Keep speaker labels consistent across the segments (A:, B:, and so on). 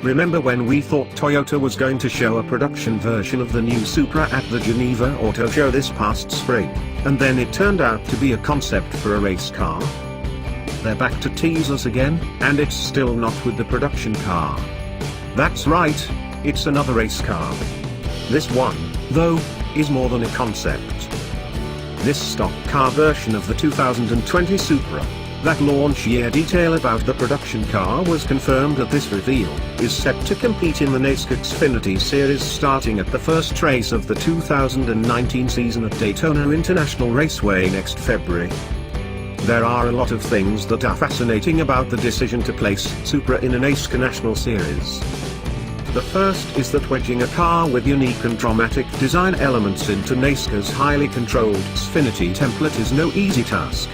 A: Remember when we thought Toyota was going to show a production version of the new Supra at the Geneva Auto Show this past spring, and then it turned out to be a concept for a race car? They're back to tease us again, and it's still not with the production car. That's right, it's another race car. This one, though, is more than a concept. This stock car version of the 2020 Supra, that launch year detail about the production car was confirmed at this reveal, is set to compete in the NASCAR Xfinity Series starting at the first race of the 2019 season at Daytona International Raceway next February. There are a lot of things that are fascinating about the decision to place Supra in a NASCAR National Series. The first is that wedging a car with unique and dramatic design elements into NASCAR's highly controlled Xfinity template is no easy task.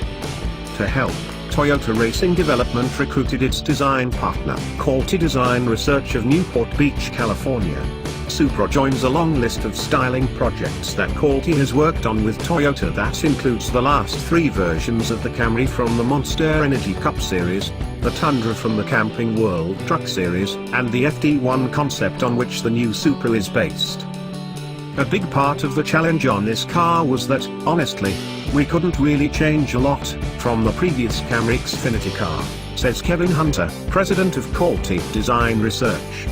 A: To help, Toyota Racing Development recruited its design partner, Quality Design Research of Newport Beach, California. Supra joins a long list of styling projects that Quality has worked on with Toyota that includes the last 3 versions of the Camry from the Monster Energy Cup series, the Tundra from the Camping World Truck series, and the FD1 concept on which the new Supra is based. A big part of the challenge on this car was that, honestly, we couldn't really change a lot from the previous Camry Xfinity car, says Kevin Hunter, president of Quality Design Research.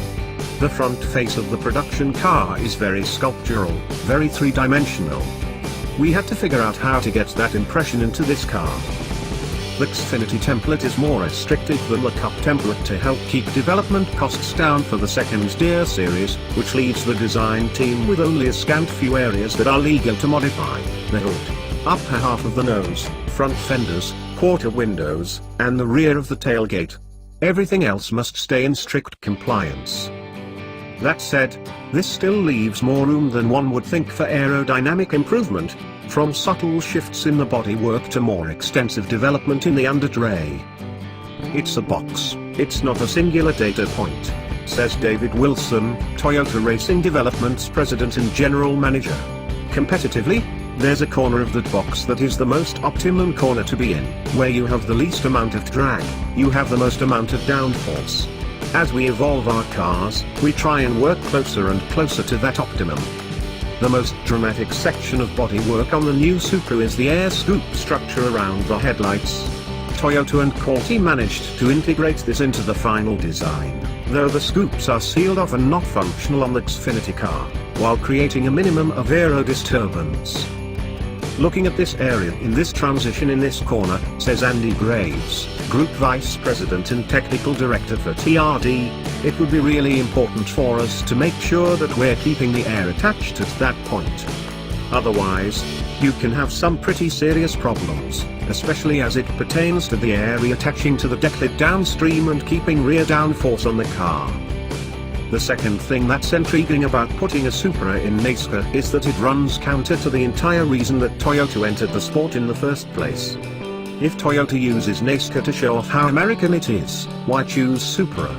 A: The front face of the production car is very sculptural, very three-dimensional. We had to figure out how to get that impression into this car. The Xfinity template is more restrictive than the Cup template to help keep development costs down for the second Deer series, which leaves the design team with only a scant few areas that are legal to modify: the hood, upper half of the nose, front fenders, quarter windows, and the rear of the tailgate. Everything else must stay in strict compliance. That said, this still leaves more room than one would think for aerodynamic improvement, from subtle shifts in the bodywork to more extensive development in the undertray. It's a box, it's not a singular data point, says David Wilson, Toyota Racing Development's president and general manager. Competitively, there's a corner of that box that is the most optimum corner to be in, where you have the least amount of drag, you have the most amount of downforce. As we evolve our cars, we try and work closer and closer to that optimum. The most dramatic section of bodywork on the new Supra is the air scoop structure around the headlights. Toyota and Quality managed to integrate this into the final design, though the scoops are sealed off and not functional on the Xfinity car, while creating a minimum of aero disturbance. Looking at this area in this transition in this corner, says Andy Graves, Group Vice President and Technical Director for TRD, it would be really important for us to make sure that we're keeping the air attached at that point. Otherwise, you can have some pretty serious problems, especially as it pertains to the air reattaching to the deck lid downstream and keeping rear downforce on the car. The second thing that's intriguing about putting a Supra in NASCAR is that it runs counter to the entire reason that Toyota entered the sport in the first place. If Toyota uses NASCAR to show off how American it is, why choose Supra?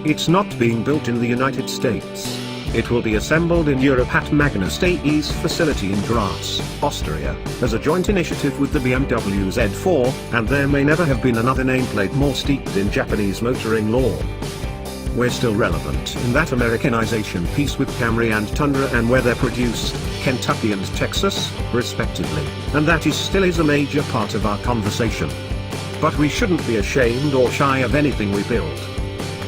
A: It's not being built in the United States. It will be assembled in Europe at Magna Steyer's facility in Graz, Austria, as a joint initiative with the BMW Z4, and there may never have been another nameplate more steeped in Japanese motoring lore. We're still relevant in that Americanization piece with Camry and Tundra and where they're produced, Kentucky and Texas, respectively, and that still is a major part of our conversation. But we shouldn't be ashamed or shy of anything we build.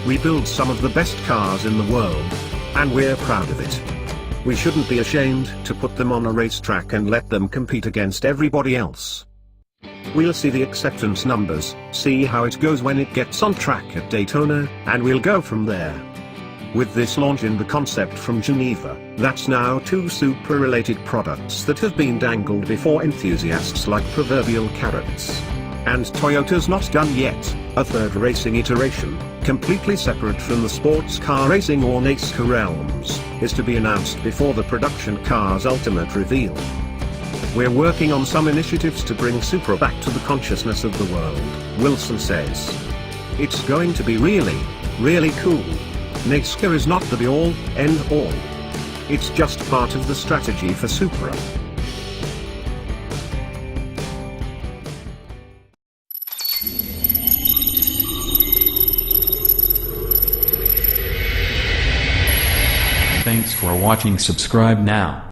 A: We build some of the best cars in the world, and we're proud of it. We shouldn't be ashamed to put them on a racetrack and let them compete against everybody else. We'll see the acceptance numbers, see how it goes when it gets on track at Daytona, and we'll go from there. With this launch in the concept from Geneva, that's now 2 Supra-related products that have been dangled before enthusiasts like proverbial carrots. And Toyota's not done yet, a third racing iteration, completely separate from the sports car racing or NASCAR realms, is to be announced before the production car's ultimate reveal. We're working on some initiatives to bring Supra back to the consciousness of the world, Wilson says. It's going to be really, really cool. NASCAR is not the be-all, end-all. It's just part of the strategy for Supra.
B: Thanks for watching. Subscribe now.